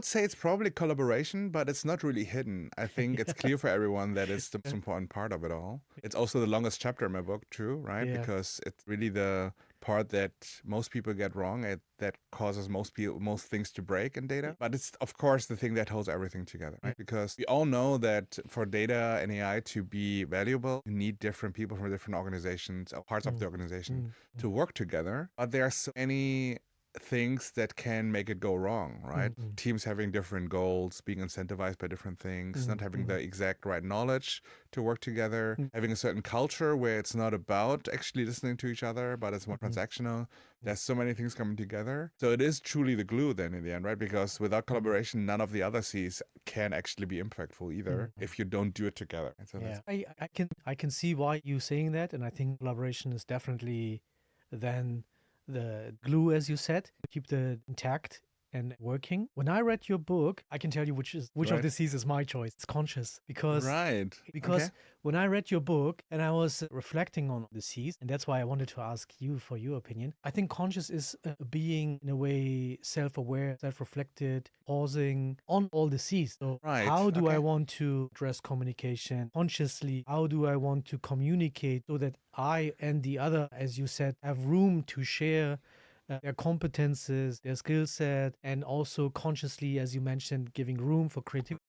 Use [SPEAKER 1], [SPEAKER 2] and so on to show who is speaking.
[SPEAKER 1] would say it's probably collaboration, but it's not really hidden. I think it's clear for everyone that it's the most important part of it all. It's also the longest chapter in my book, too, right?
[SPEAKER 2] Yeah.
[SPEAKER 1] Because it's really the part that most people get wrong, that causes most things to break in data. But it's, of course, the thing that holds everything together, right? Because we all know that for data and AI to be valuable, you need different people from different organizations or parts of the organization to work together. But there are so many things that can make it go wrong, right? Teams having different goals, being incentivized by different things, not having the exact right knowledge to work together, having a certain culture where it's not about actually listening to each other, but it's more transactional. There's so many things coming together. So it is truly the glue then in the end, right? Because without collaboration, none of the other C's can actually be impactful either if you don't do it together. So
[SPEAKER 2] I can see why you're saying that, and I think collaboration is definitely then the glue, as you said, to keep the intact and working. When I read your book, I can tell you which of the C's is my choice. It's conscious because when I read your book and I was reflecting on the C's, and that's why I wanted to ask you for your opinion. I think conscious is being in a way self-aware, self-reflected, pausing on all the C's. So how do I want to address communication consciously? How do I want to communicate so that I and the other, as you said, have room to share their competences, their skill set, and also consciously, as you mentioned, giving room for creativity.